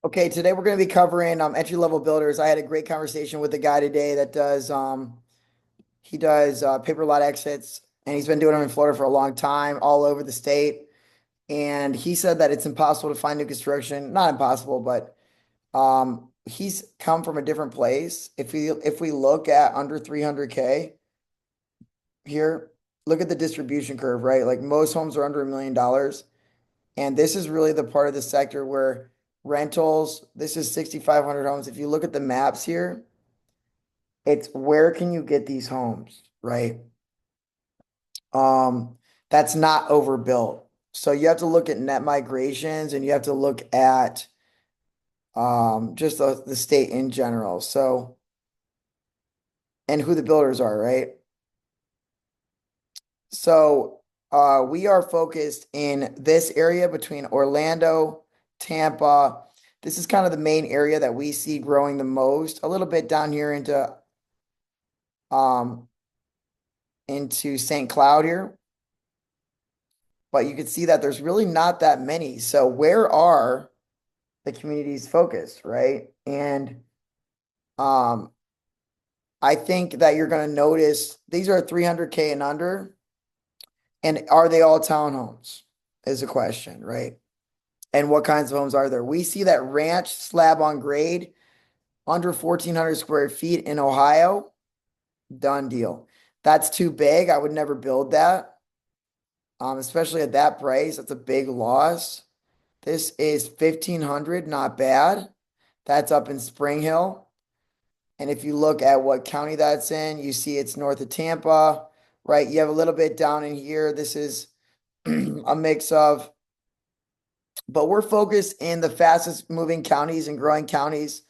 Okay, today we're going to be covering entry-level builders. I had a great conversation with a guy today that does he does paper lot exits, and he's been doing them in Florida for a long time, all over the state. And he said that it's impossible to find new construction. Not impossible, but he's come from a different place. If we look at under 300K here, look at the distribution curve, right? Like most homes are under $1 million. And this is really the part of the sector where rentals, this is 6,500 homes. If you look at the maps here, it's where can you get these homes, right? Um, that's not overbuilt. So you have to look at net migrations and you have to look at just the state in general. So, and who the builders are, right? So we are focused in this area between Orlando, Tampa. This is kind of the main area that we see growing the most. A little bit down here um into St. Cloud here. But you can see that there's really not that many. So where are the communities focused, right? And um I think that you're going to notice these are 300K and under. And are they all townhomes? Is a question, right? And what kinds of homes are there? We see that ranch slab on grade under 1,400 square feet in Ohio. Done deal. That's too big. I would never build that, especially at that price. That's a big loss. This is 1,500, not bad. That's up in Spring Hill. And if you look at what county that's in, you see it's north of Tampa, right? You have a little bit down in here. This is a mix of, but we're focused in the fastest moving counties and growing counties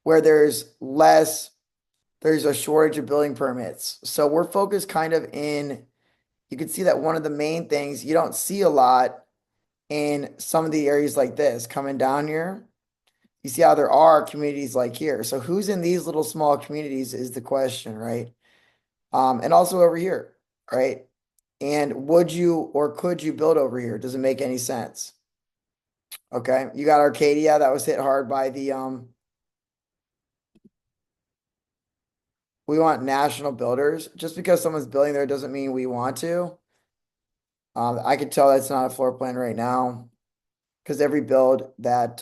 where there's a shortage of building permits. So we're focused kind of in, you can see that one of the main things you don't see a lot in some of the areas like this coming down here. You see how there are communities like here. So who's in these little small communities is the question, right? And also over here, right? And would you or could you build over here? Does it make any sense? Okay, you got Arcadia that was hit hard by the we want national builders. Just because someone's building there doesn't mean we want to. I could tell that's not a floor plan right now because every build that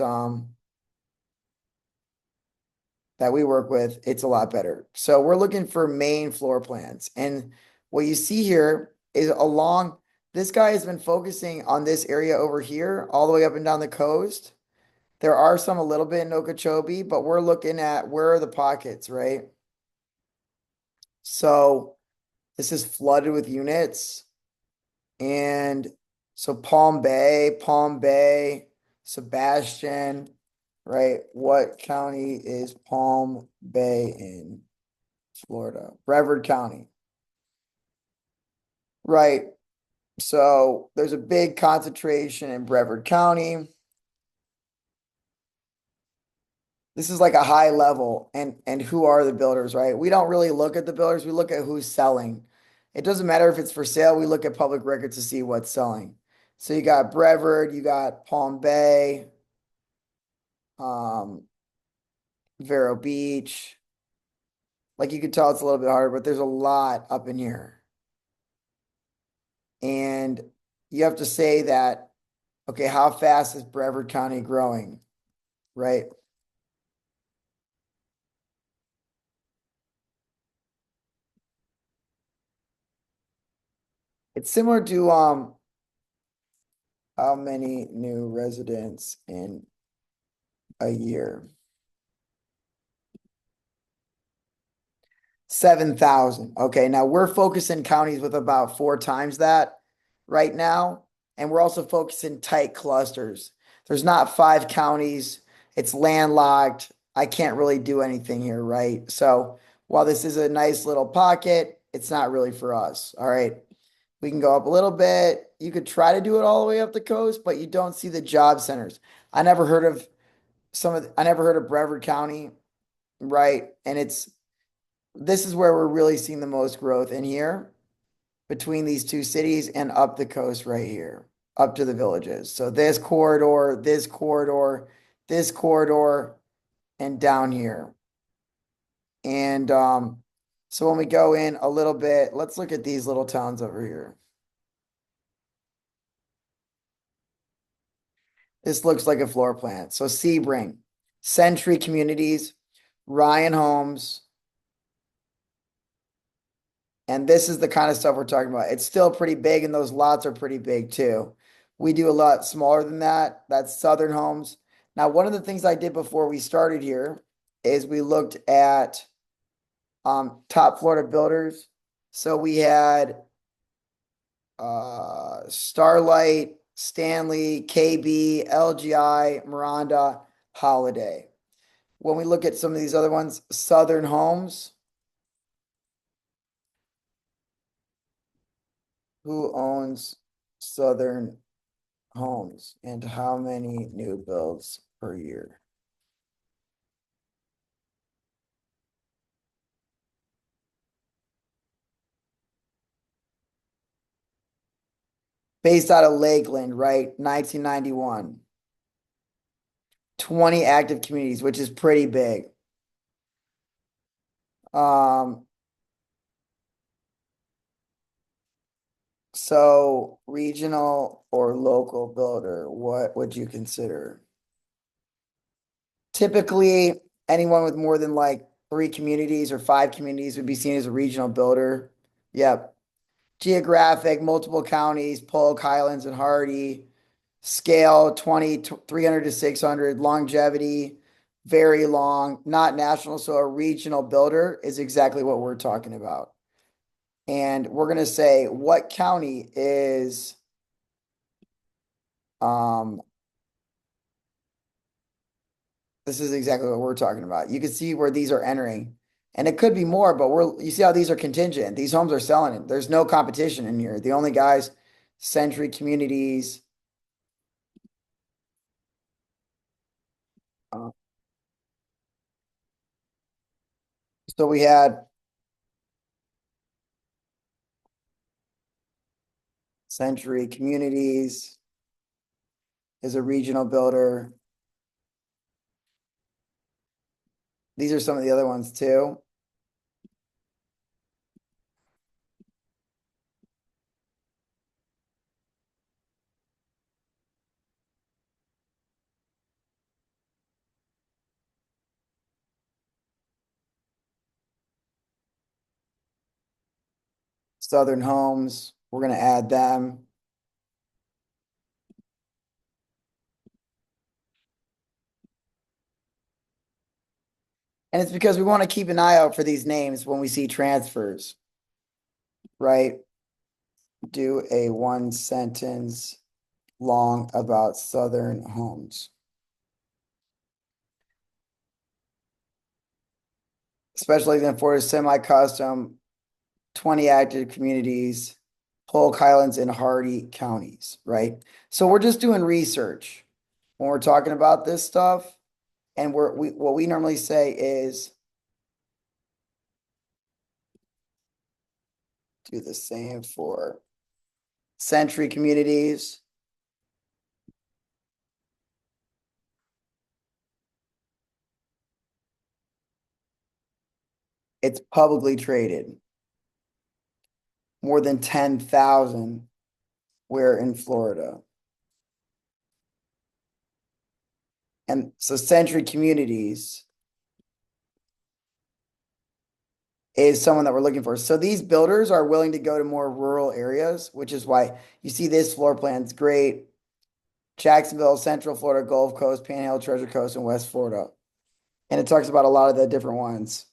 we work with, it's a lot better. So we're looking for main floor plans. And what you see here is along this guy has been focusing on this area over here, all the way up and down the coast. There are some a little bit in Okeechobee, but we're looking at where are the pockets, right? So this is flooded with units. And so Palm Bay, Sebastian, right? What county is Palm Bay in Florida? Brevard County. Right. So there's a big concentration in Brevard County. This is like a high level and who are the builders, right? We don't really look at the builders, we look at who's selling. It doesn't matter if it's for sale, we look at public records to see what's selling. So you got Brevard, you got Palm Bay, um, Vero Beach. Like you can tell it's a little bit harder, but there's a lot up in here. And you have to say that, okay, how fast is Brevard County growing, right? It's similar to how many new residents in a year? 7,000. Okay, now we're focusing counties with about 4 times that right now. And we're also focusing tight clusters. There's not 5 counties, it's landlocked. I can't really do anything here, right? So while this is a nice little pocket, it's not really for us. All right. We can go up a little bit. You could try to do it all the way up the coast, but you don't see the job centers. I never heard of I never heard of Brevard County, right? And this is where we're really seeing the most growth in here between these two cities and up the coast right here, up to the villages. So this corridor, this corridor, and down here. And so when we go in a little bit, let's look at these little towns over here. This looks like a floor plan. So Sebring, Century Communities, Ryan Homes, and this is the kind of stuff we're talking about. It's still pretty big, and those lots are pretty big too. We do a lot smaller than that. That's Southern Homes. Now, one of the things I did before we started here is we looked at top Florida builders. So we had Starlight, Stanley, KB, LGI, Miranda, Holiday. When we look at some of these other ones, Southern Homes, who owns Southern Homes and how many new builds per year? Based out of Lakeland, right? 1991. 20 active communities, which is pretty big. Um, so regional or local builder, what would you consider? Typically, anyone with more than like 3 communities or 5 communities would be seen as a regional builder. Yep. Geographic, multiple counties, Polk, Highlands, and Hardy. Scale 300 to 600. Longevity, very long, not national. So a regional builder is exactly what we're talking about. And we're going to say what county is this is exactly what we're talking about. You can see where these are entering. And it could be more, but you see how these are contingent. These homes are selling it. There's no competition in here. The only guys, Century Communities. Uh, so we had Century Communities is a regional builder. These are some of the other ones too. Southern Homes, we're going to add them. And it's because we want to keep an eye out for these names when we see transfers, right? Do a 1 sentence long about Southern Homes. Especially then for semi-custom, 20 active communities, Polk, Highlands, and Hardy counties, right? So we're just doing research when we're talking about this stuff. And what we normally say is do the same for Century communities. It's publicly traded. More than 10,000 where in Florida. And so Century Communities is someone that we're looking for. So these builders are willing to go to more rural areas, which is why you see this floor plan is great. Jacksonville, Central Florida, Gulf Coast, Panhandle, Treasure Coast, and West Florida. And it talks about a lot of the different ones.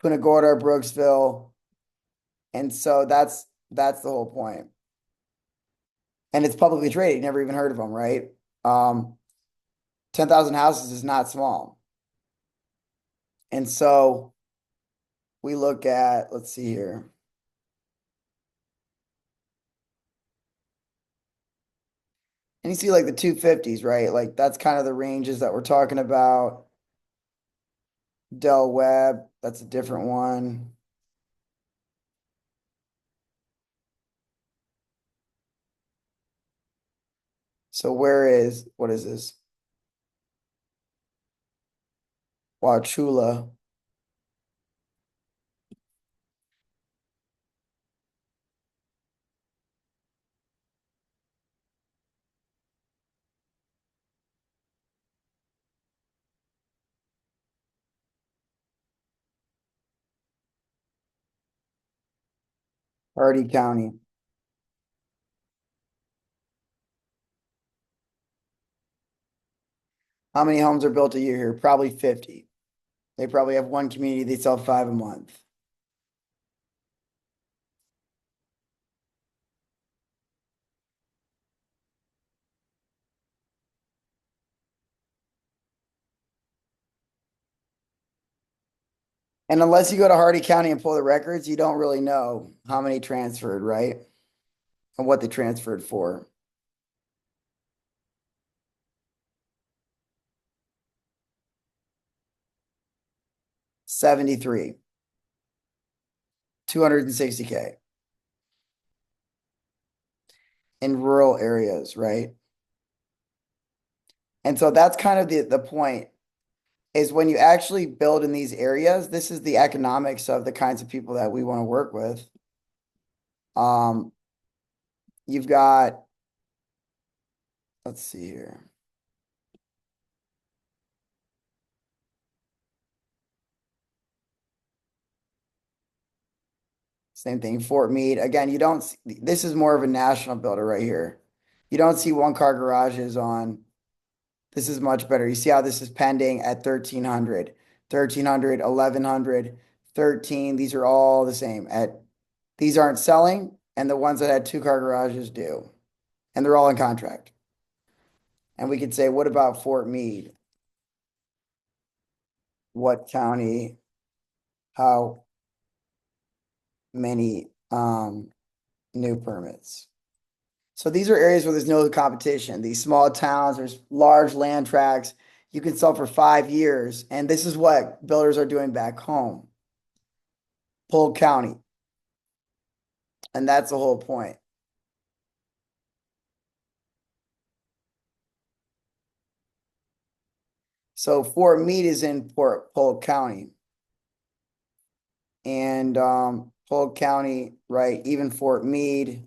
Punta Gorda, Brooksville. And so that's the whole point. And it's publicly traded. You never even heard of them, right? 10,000 houses is not small. And so we look at, let's see here. And you see like the 250s, right? Like that's kind of the ranges that we're talking about. Del Webb, that's a different one. So what is this? Wauchula. Hardy County. How many homes are built a year here? Probably 50. They probably have one community, they sell 5 a month. And unless you go to Hardy County and pull the records, you don't really know how many transferred, right? And what they transferred for. 73, 260K in rural areas, right? And so that's kind of the point is when you actually build in these areas, this is the economics of the kinds of people that we want to work with. Um, you've got, let's see here. Same thing, Fort Meade. Again, you don't see, this is more of a national builder right here. You don't see one car garages on, this is much better. You see how this is pending at 1,300, 1,300, 1,100, 13. These are all the same at, these aren't selling, and the ones that had 2 car garages do. And they're all in contract. And we could say, what about Fort Meade? What county? How many new permits? So these are areas where there's no competition. These small towns, there's large land tracts. You can sell for 5 years. And this is what builders are doing back home. Polk County. And that's the whole point. So Fort Meade is in Polk County. And Polk County, right, even Fort Meade.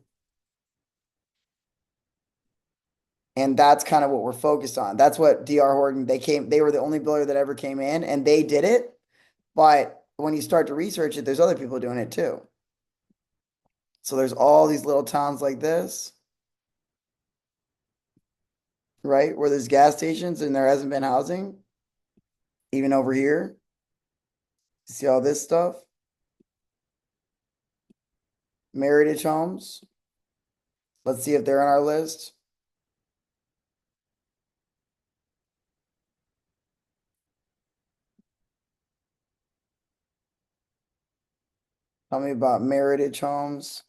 And that's kind of what we're focused on. That's what DR Horton, they were the only builder that ever came in and they did it. But when you start to research it, there's other people doing it too. So there's all these little towns like this, right? Where there's gas stations and there hasn't been housing. Even over here. You see all this stuff? Meritage homes. Let's see if they're on our list. Tell me about Meritage homes.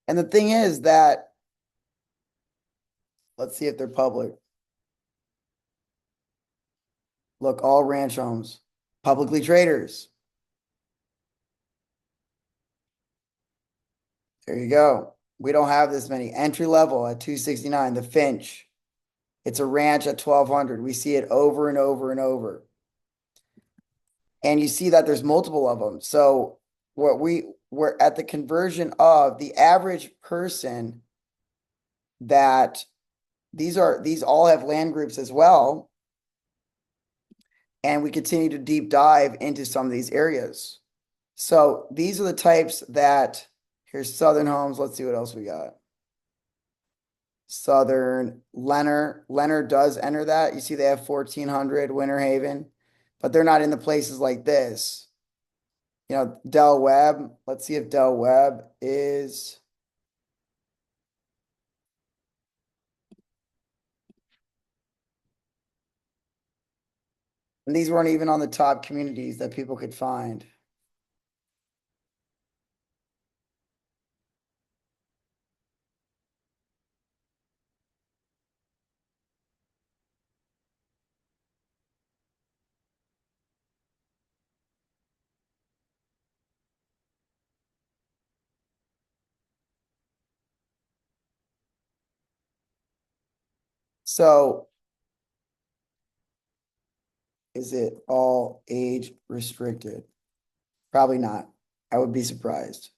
And the thing is that, let's see if they're public. Look, all ranch homes, publicly traders. There you go. We don't have this many. Entry level at 269, the Finch. It's a ranch at 1,200. We see it over and over and over. And you see that there's multiple of them. So we're at the conversion of the average person that these all have land groups as well. And we continue to deep dive into some of these areas. So these are the types that, here's Southern Homes. Let's see what else we got. Southern, Leonard does enter that. You see they have 1,400 Winter Haven, but they're not in the places like this. You know, Del Webb, let's see if Del Webb is. And these weren't even on the top communities that people could find. So is it all age restricted? Probably not. I would be surprised.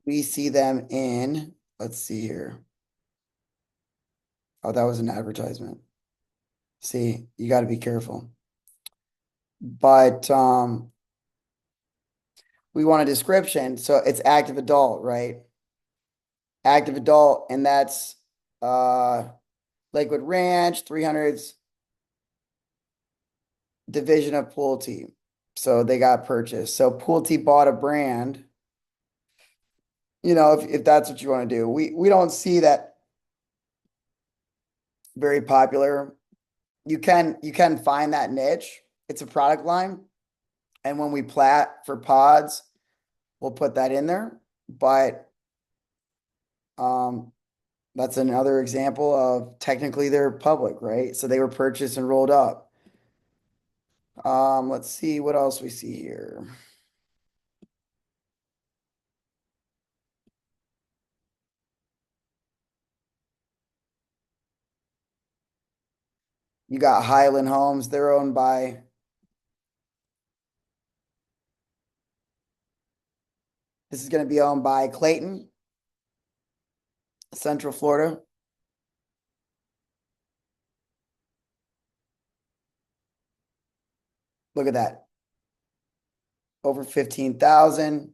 We see them in, let's see here. Oh, that was an advertisement. See, you got to be careful. But we want a description. So it's active adult, right? Active adult, and that's Lakewood Ranch, 300s division of Pulte. So they got purchased. So Pulte bought a brand. You know, if that's what you want to do. We don't see that very popular. You can find that niche. It's a product line. And when we plat for pods, we'll put that in there. But that's another example of technically they're public, right? So they were purchased and rolled up. Let's see what else we see here. You got Highland Homes. They're owned by, this is going to be owned by Clayton, Central Florida. Look at that. Over 15,000.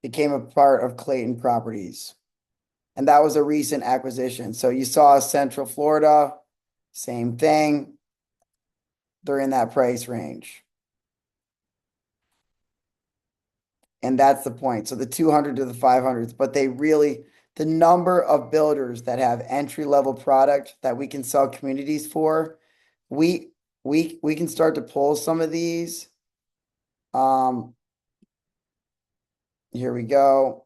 Became a part of Clayton Properties. And that was a recent acquisition. So you saw Central Florida, same thing. They're in that price range. And that's the point. So the 200 to the 500s, but they really, the number of builders that have entry-level product that we can sell communities for, we we can start to pull some of these. Here we go.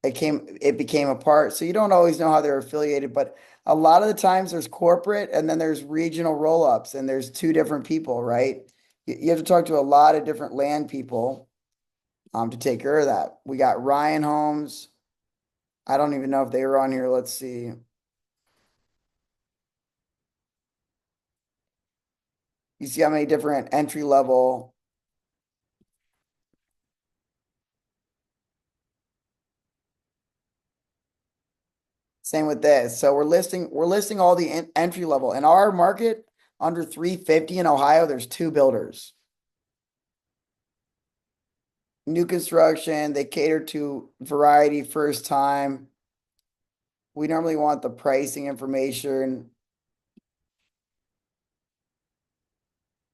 It became a part. So you don't always know how they're affiliated, but a lot of the times there's corporate and then there's regional roll-ups and there's two different people, right? You have to talk to a lot of different land people to take care of that. We got Ryan Homes. I don't even know if they were on here. Let's see. You see how many different entry level. Same with this. So we're listing all the entry level in our market under 350 in Ohio. There's two builders. New construction, they cater to variety first time. We normally want the pricing information.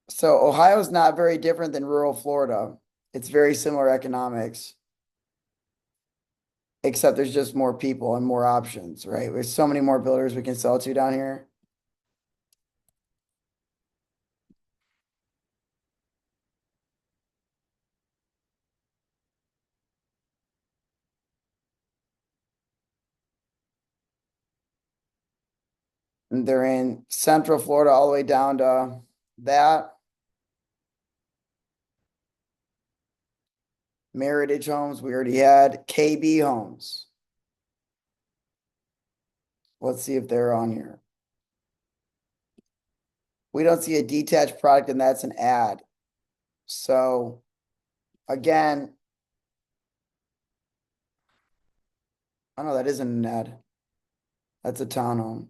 So Ohio is not very different than rural Florida. It's very similar economics, except there's just more people and more options, right? There's so many more builders we can sell to down here. And they're in Central Florida all the way down to that. Meritage Homes, we already had. KB Homes. Let's see if they're on here. We don't see a detached product, and that's an ad. So again, oh no, that isn't an ad. That's a townhome.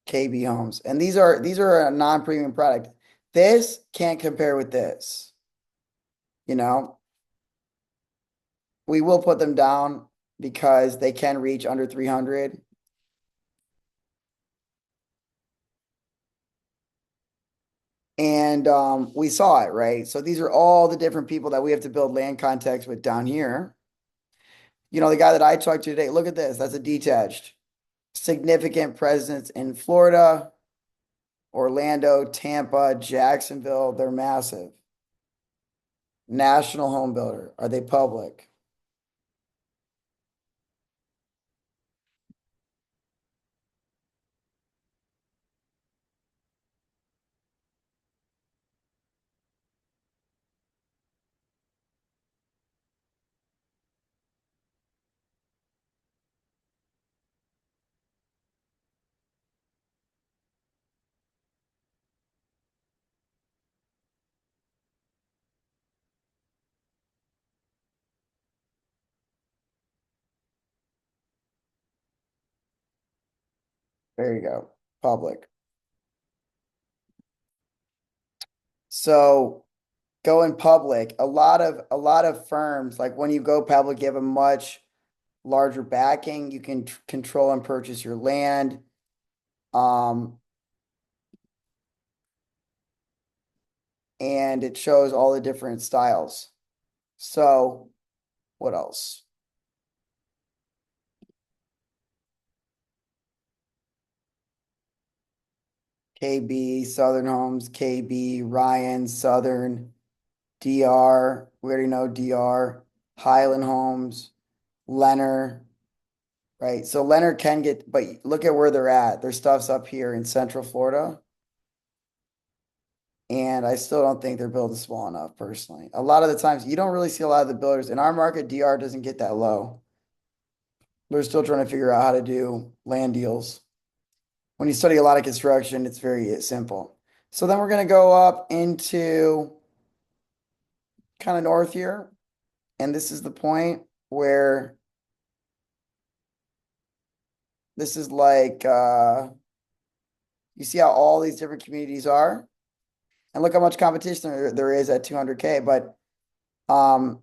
KB Homes. And these are a non-premium product. This can't compare with this. You know, we will put them down because they can reach under 300. And we saw it, right? So these are all the different people that we have to build land context with down here. You know, the guy that I talked to today, look at this. That's a detached. Significant presence in Florida, Orlando, Tampa, Jacksonville. They're massive. National home builder. Are they public? There you go. Public. So going public, a lot of firms, like when you go public, you have a much larger backing. You can control and purchase your land. Um, and it shows all the different styles. So what else? KB, Southern Homes, KB, Ryan, Southern, DR, we already know DR, Highland Homes, Leonard, right? So Leonard can get, but look at where they're at. Their stuff's up here in Central Florida. And I still don't think they're building small enough, personally. A lot of the times, you don't really see a lot of the builders in our market. DR doesn't get that low. They're still trying to figure out how to do land deals. When you study a lot of construction, it's very simple. So then we're going to go up into kind of north here. And this is the point where this is like, you see how all these different communities are? And look how much competition there is at 200K. But um,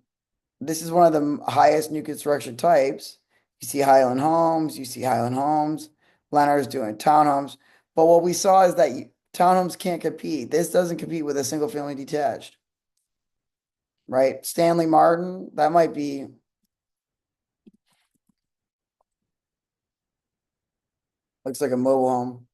this is one of the highest new construction types. You see Highland Homes, you see Highland Homes. Leonard's doing townhomes. But what we saw is that townhomes can't compete. This doesn't compete with a single family detached, right? Stanley Martin, that might be, looks like a mobile home.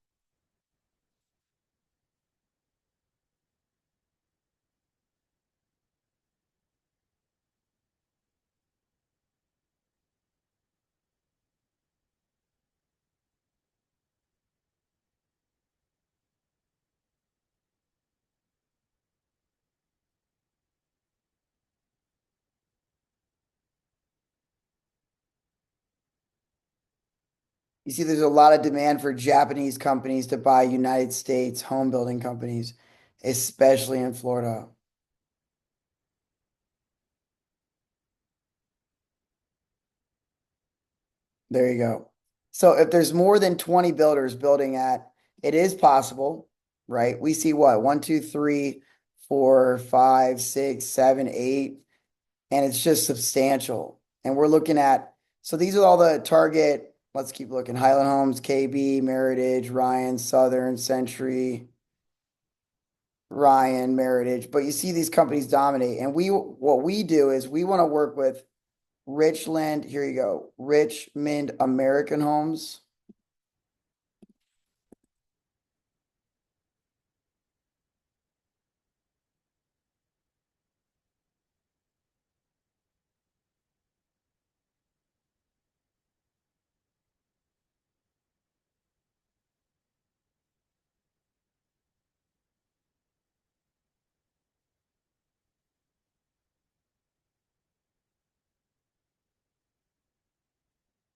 You see, there's a lot of demand for Japanese companies to buy United States home building companies, especially in Florida. There you go. So if there's more than 20 builders building at, it is possible, right? We see what? One, two, three, four, five, six, seven, eight, and it's just substantial. And we're looking at, so these are all the target, let's keep looking. Highland Homes, KB, Meritage, Ryan, Southern, Century, Ryan, Meritage. But you see these companies dominate. And what we do is we want to work with Richland, here you go, Richmond American Homes.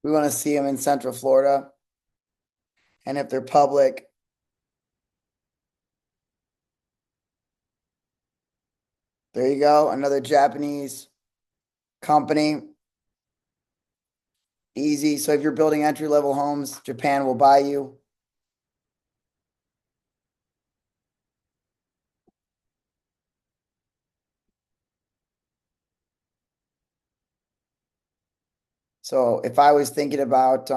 We want to see them in Central Florida. And if they're public, there you go. Another Japanese company. Easy. So if you're building entry-level homes, Japan will buy you. So if I was thinking about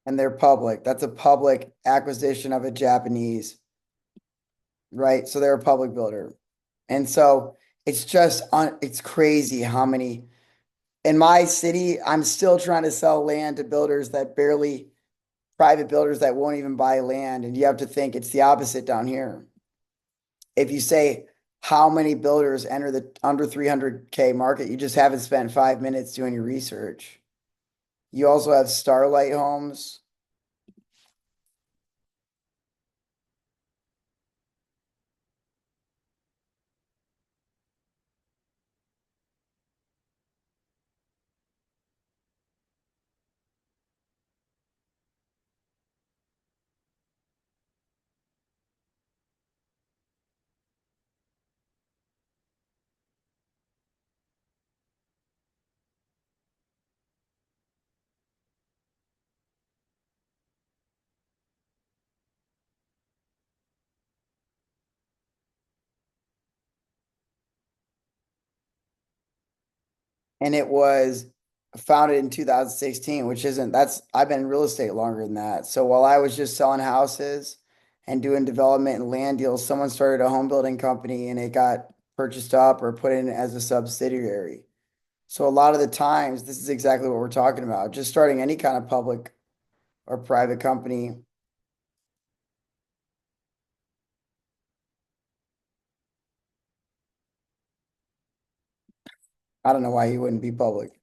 and they're public. That's a public acquisition of a Japanese, right? So they're a public builder. And so it's crazy how many in my city, I'm still trying to sell land to builders that barely private builders that won't even buy land. And you have to think it's the opposite down here. If you say how many builders enter the under 300K market, you just haven't spent 5 minutes doing your research. You also have Starlight homes. And it was founded in 2016, which isn't that's I've been in real estate longer than that. So while I was just selling houses and doing development and land deals, someone started a home building company and it got purchased up or put in as a subsidiary. So a lot of the times, this is exactly what we're talking about. Just starting any kind of public or private company. I don't know why you wouldn't be public.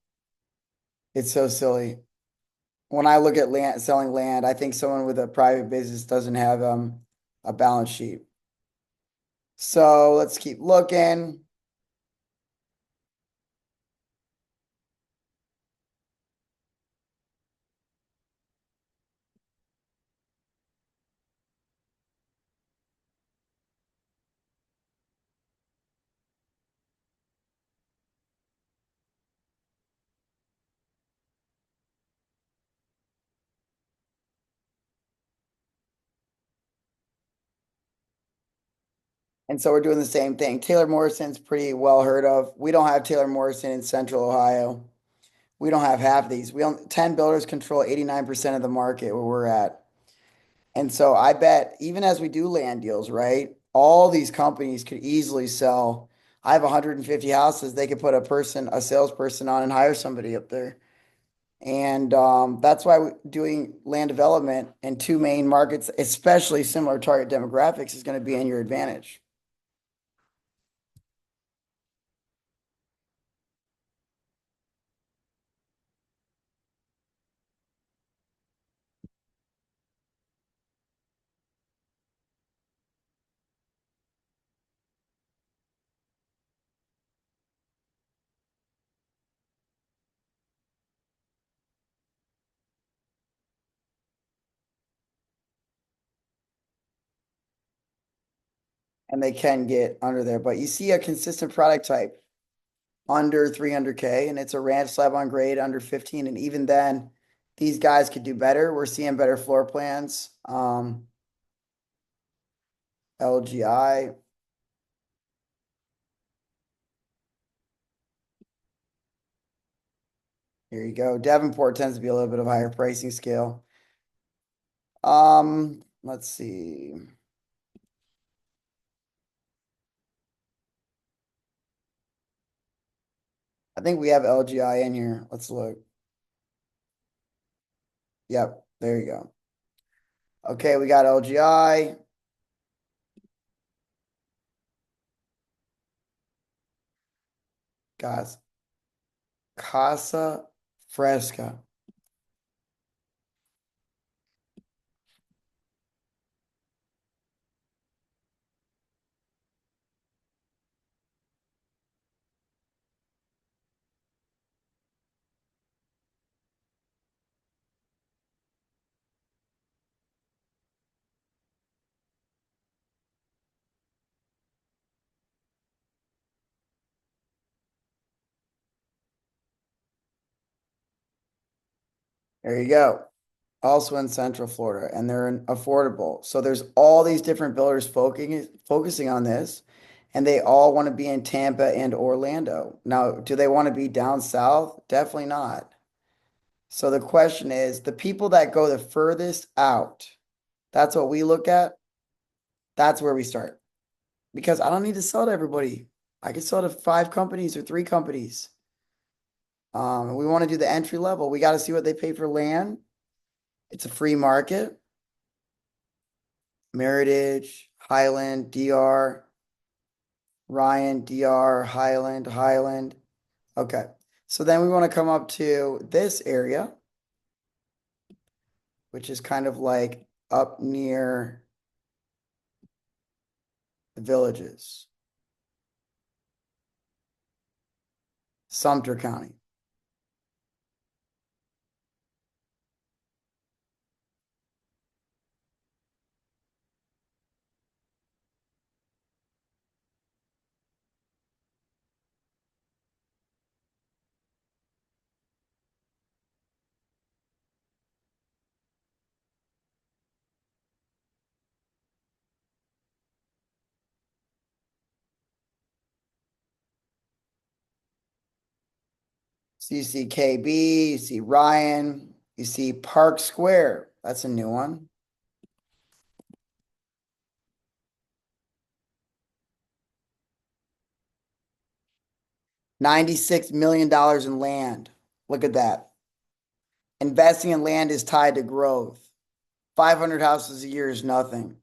It's so silly. When I look at land, selling land, I think someone with a private business doesn't have a balance sheet. So let's keep looking. And so we're doing the same thing. Taylor Morrison's pretty well heard of. We don't have Taylor Morrison in Central Ohio. We don't have half of these. We own 10 builders control 89% of the market where we're at. And so I bet even as we do land deals, right? All these companies could easily sell. I have 150 houses. They could put a salesperson on and hire somebody up there. And that's why doing land development in two main markets, especially similar target demographics, is going to be in your advantage. And they can get under there. But you see a consistent product type under 300K, and it's a ranch slab on grade under 15. And even then, these guys could do better. We're seeing better floor plans. LGI. Here you go. Davenport tends to be a little bit of a higher pricing scale. Let's see. I think we have LGI in here. Let's look. Yep, there you go. Okay, we got LGI. Guys, Casa Fresca. There you go. Also in Central Florida, and they're affordable. So there's all these different builders focusing on this, and they all want to be in Tampa and Orlando. Now, do they want to be down south? Definitely not. So the question is, the people that go the furthest out, that's what we look at. That's where we start. Because I don't need to sell to everybody. I can sell to 5 companies or 3 companies. We want to do the entry level. We got to see what they pay for land. It's a free market. Meritage, Highland, DR, Ryan, DR, Highland, Highland. Okay. So then we want to come up to this area, which is kind of like up near the villages. Sumter County. So you see KB, you see Ryan, you see Park Square. That's a new one. $96 million in land. Look at that. Investing in land is tied to growth. 500 houses a year is nothing.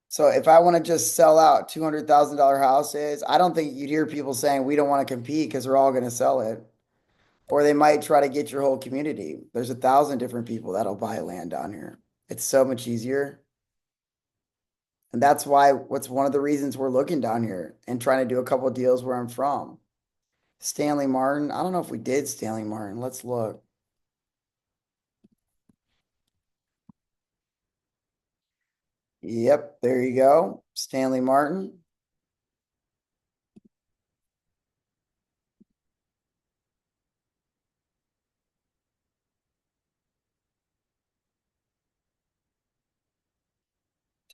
So if I want to just sell out $200,000 houses, I don't think you'd hear people saying we don't want to compete because we're all going to sell it. Or they might try to get your whole community. There's 1,000 different people that'll buy land down here. It's so much easier. And that's what's one of the reasons we're looking down here and trying to do a couple of deals where I'm from. Stanley Martin. I don't know if we did Stanley Martin. Let's look. Yep, there you go. Stanley Martin.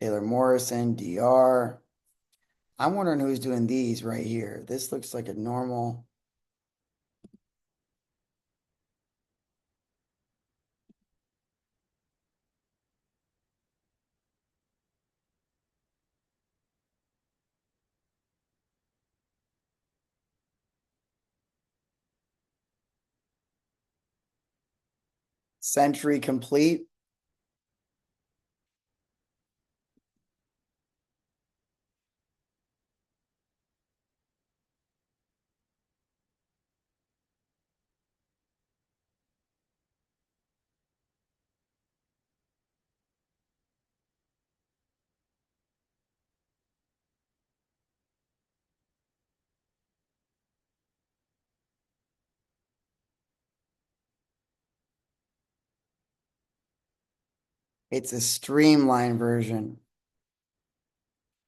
Taylor Morrison, DR. I'm wondering who's doing these right here. This looks like a normal. Century Complete. It's a streamlined version.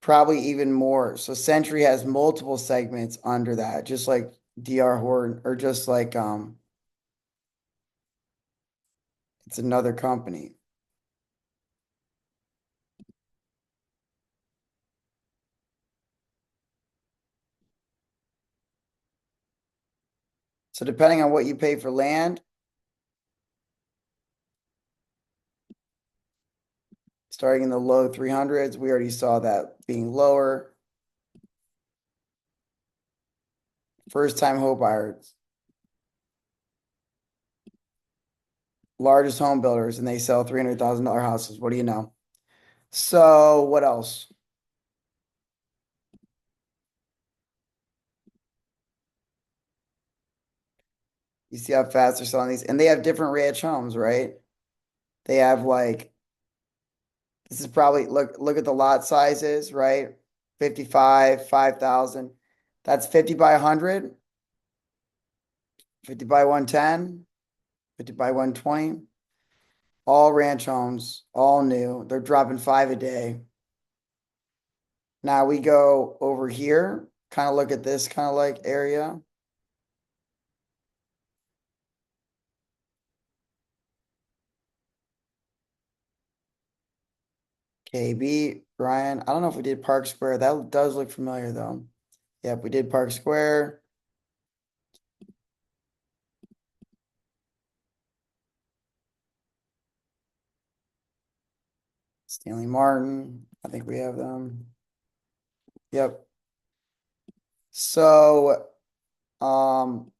Probably even more. So Century has multiple segments under that, just like DR Horton, or just like it's another company. So depending on what you pay for land, starting in the low 300s, we already saw that being lower. First time home buyers, largest home builders, and they sell $300,000 houses. What do you know? So what else? You see how fast they're selling these, and they have different ranch homes, right? They have like this is probably look at the lot sizes, right? 55, 5,000. That's 50 by 100, 50 by 110, 50 by 120. All ranch homes, all new. They're dropping 5 a day. Now we go over here, kind of look at this kind of like area. KB, Brian. I don't know if we did Park Square. That does look familiar though. Yep, we did Park Square. Stanley Martin. I think we have them. Yep. So, um,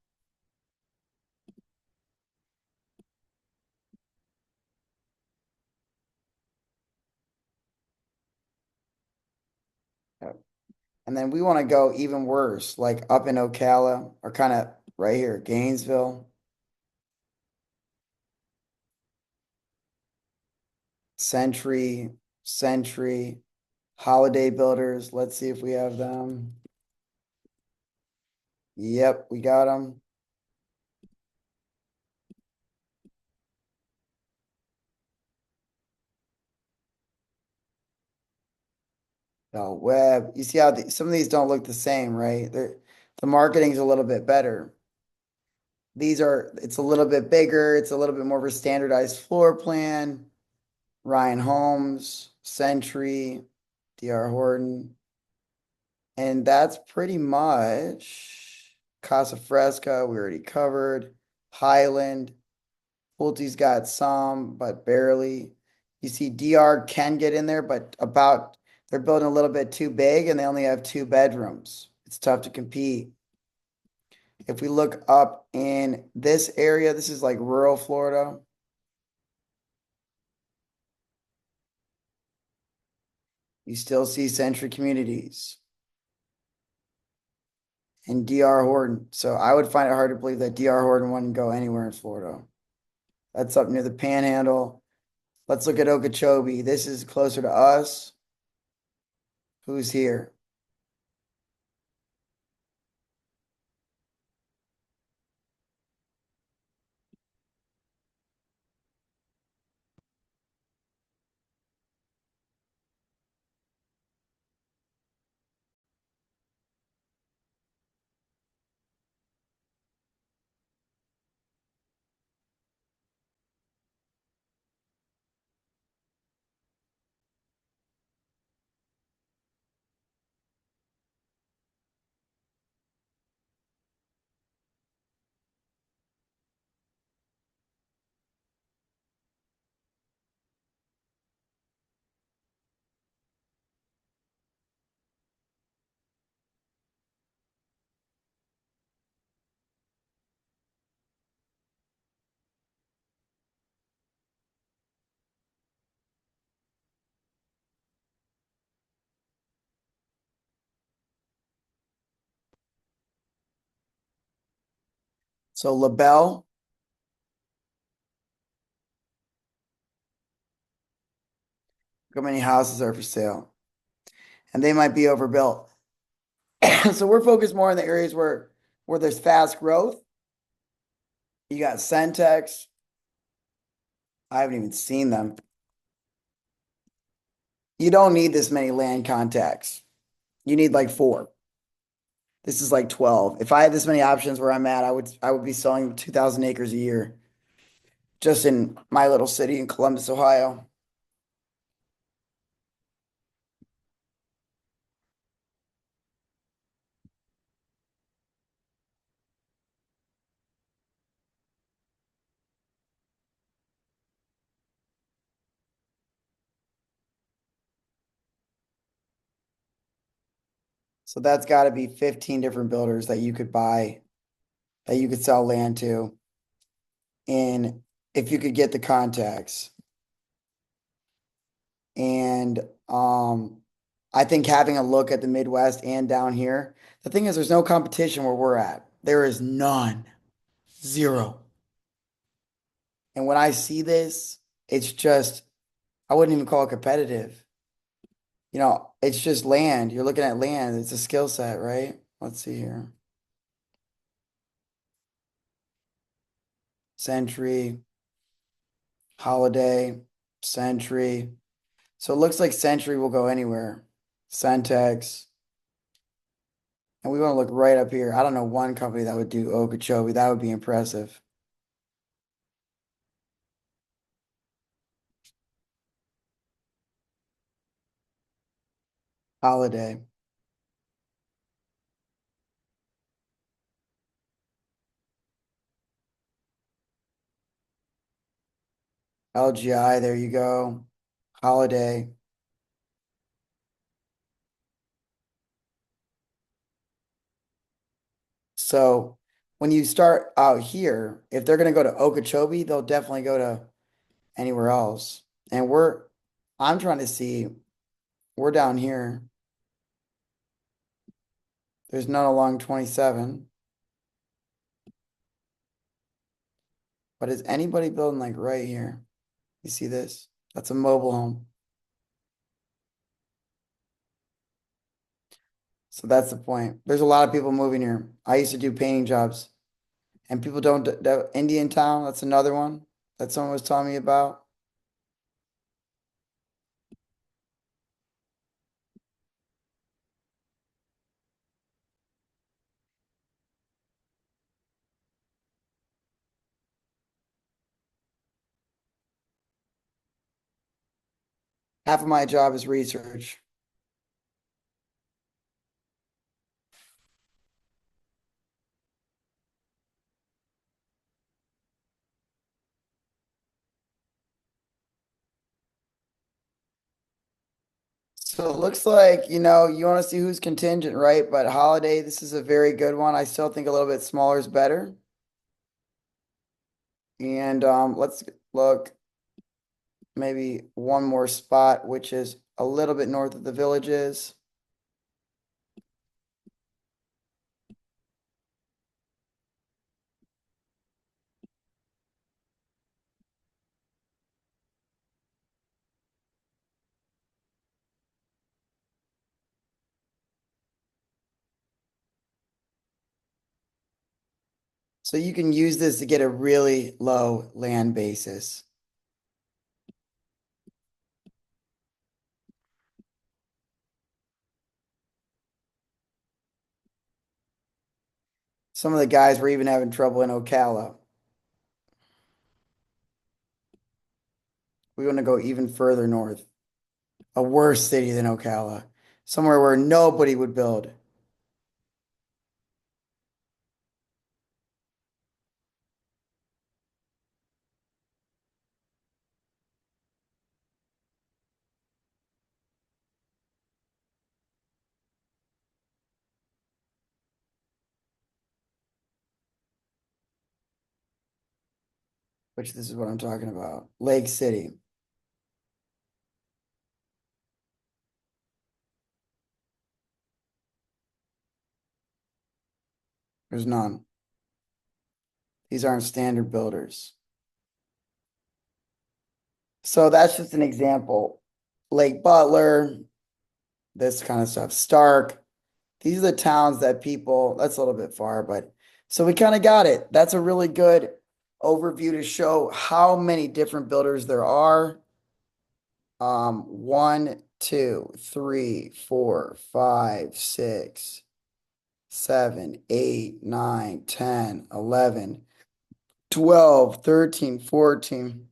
yep. And then we want to go even worse, like up in Ocala or kind of right here, Gainesville, Century, Holiday Builders. Let's see if we have them. Yep, we got them. Oh, Web. You see how some of these don't look the same, right? The marketing's a little bit better. It's a little bit bigger. It's a little bit more of a standardized floor plan. Ryan Holmes, Century, DR Horton. And that's pretty much Casa Fresca, we already covered. Highland, Pulte's got some, but barely. You see, DR can get in there, but they're building a little bit too big and they only have 2 bedrooms. It's tough to compete. If we look up in this area, this is like rural Florida. You still see Century Communities and DR Horton. So I would find it hard to believe that DR Horton wouldn't go anywhere in Florida. That's up near the Panhandle. Let's look at Okeechobee. This is closer to us. Who's here? So LaBelle, look how many houses are for sale. And they might be overbuilt. So we're focused more on the areas where there's fast growth. You got Centex. I haven't even seen them. You don't need this many land contacts. You need like 4. This is like 12. If I had this many options where I'm at, I would be selling 2,000 acres a year just in my little city in Columbus, Ohio. So that's got to be 15 different builders that you could buy, that you could sell land to. And if you could get the contacts. And I think having a look at the Midwest and down here, the thing is there's no competition where we're at. There is none. Zero. And when I see this, it's just, I wouldn't even call it competitive. It's just land. You're looking at land. It's a skill set, right? Let's see here. Century, Holiday, Century. So it looks like Century will go anywhere. Centex. And we want to look right up here. I don't know one company that would do Okeechobee. That would be impressive. Holiday. LGI, there you go. Holiday. So when you start out here, if they're going to go to Okeechobee, they'll definitely go to anywhere else. And I'm trying to see, we're down here. There's none along 27. But is anybody building like right here? You see this? That's a mobile home. So that's the point. There's a lot of people moving here. I used to do painting jobs, and people don't. Indian Town, that's another one that someone was telling me about. Half of my job is research. So it looks like, you want to see who's contingent, right? But holiday, this is a very good one. I still think a little bit smaller is better. And let's look maybe one more spot, which is a little bit north of the villages. So you can use this to get a really low land basis. Some of the guys were even having trouble in Ocala. We want to go even further north, a worse city than Ocala, somewhere where nobody would build, which this is what I'm talking about. Lake City. There's none. These aren't standard builders. So that's just an example. Lake Butler, this kind of stuff. Stark. These are the towns that people, that's a little bit far, but so we kind of got it. That's a really good overview to show how many different builders there are. 1, 2, 3, 4, 5, 6, 7, 8, 9, 10, 11, 12, 13, 14,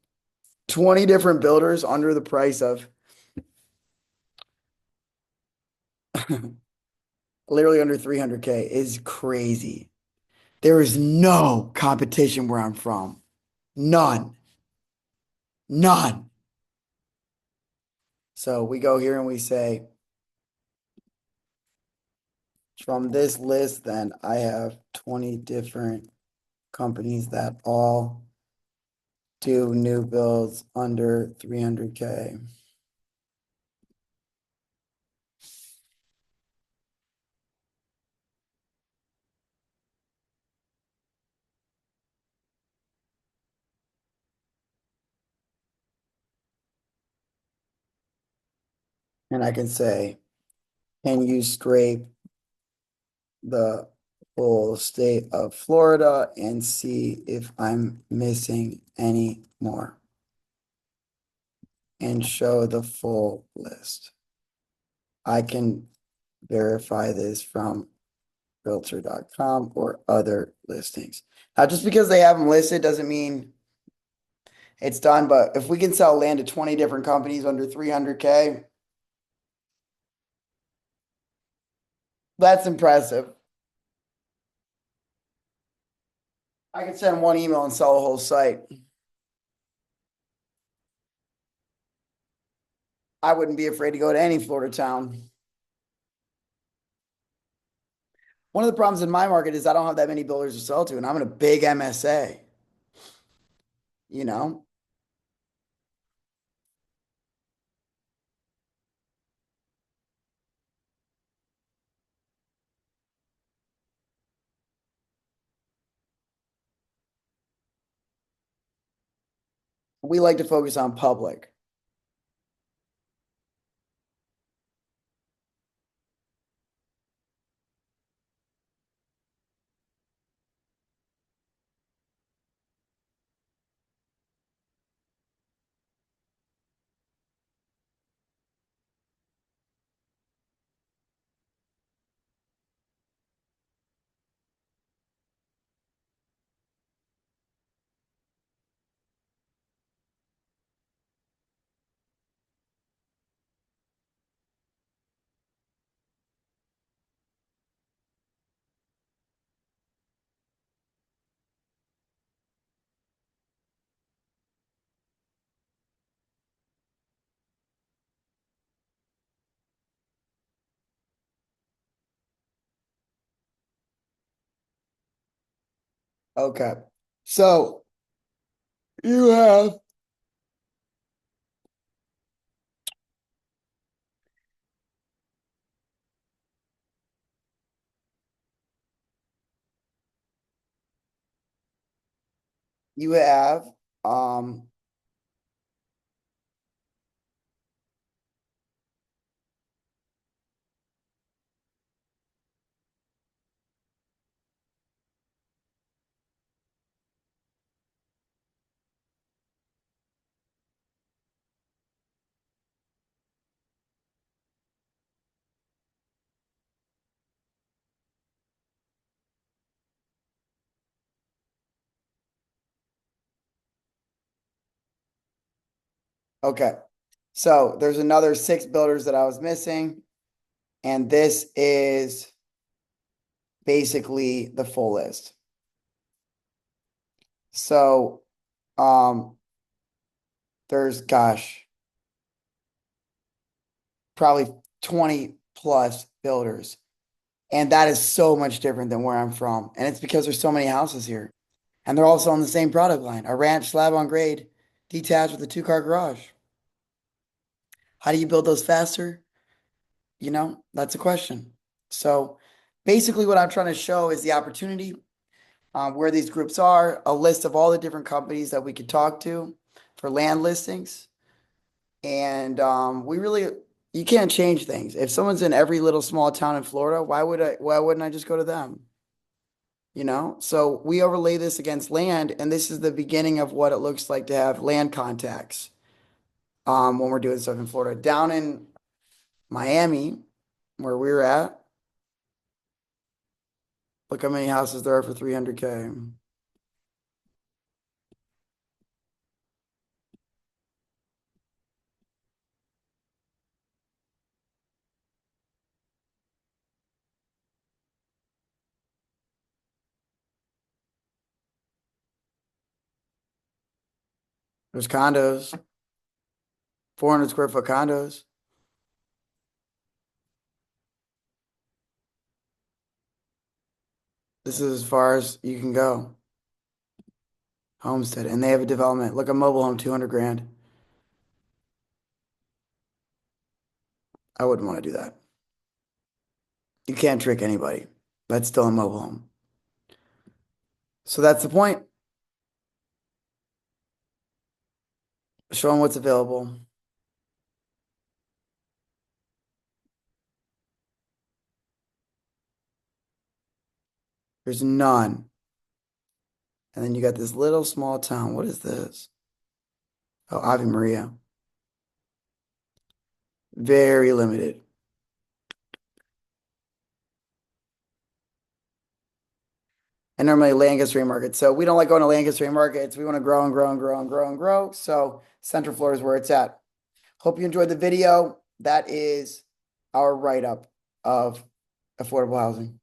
20 different builders under the price of literally under 300K is crazy. There is no competition where I'm from. None. None. So we go here and we say, from this list, then I have 20 different companies that all do new builds under 300K. And I can say, can you scrape the whole state of Florida and see if I'm missing any more? And show the full list. I can verify this from realtor.com or other listings. Now, just because they have them listed doesn't mean it's done, but if we can sell land to 20 different companies under 300K, That's impressive. I could send one email and sell a whole site. I wouldn't be afraid to go to any Florida town. One of the problems in my market is I don't have that many builders to sell to, and I'm in a big MSA, you know? We like to focus on public. Okay. So you have you have um okay. So there's another six builders that I was missing, and this is basically the full list. So um there's gosh, probably 20 plus builders. And that is so much different than where I'm from. And it's because there's so many houses here. And they're also on the same product line, a ranch slab on grade, detached with a two-car garage. How do you build those faster? That's a question. So basically what I'm trying to show is the opportunity, where these groups are, a list of all the different companies that we could talk to for land listings. And you can't change things. If someone's in every little small town in Florida, why wouldn't I just go to them? So we overlay this against land, and this is the beginning of what it looks like to have land contacts when we're doing stuff in Florida. Down in Miami, where we're at, look how many houses there are for 300K. There's condos, 400 square foot condos. This is as far as you can go. Homestead, and they have a development. Look, a mobile home, 200 grand. I wouldn't want to do that. You can't trick anybody. That's still a mobile home. So that's the point. Show them what's available. There's none. And then you got this little small town. What is this? Oh, Ave Maria. Very limited. And normally Lancaster market. So we don't like going to Lancaster markets. We want to grow and grow and grow and grow and grow. So Central Florida is where it's at. Hope you enjoyed the video. That is our write-up of affordable housing.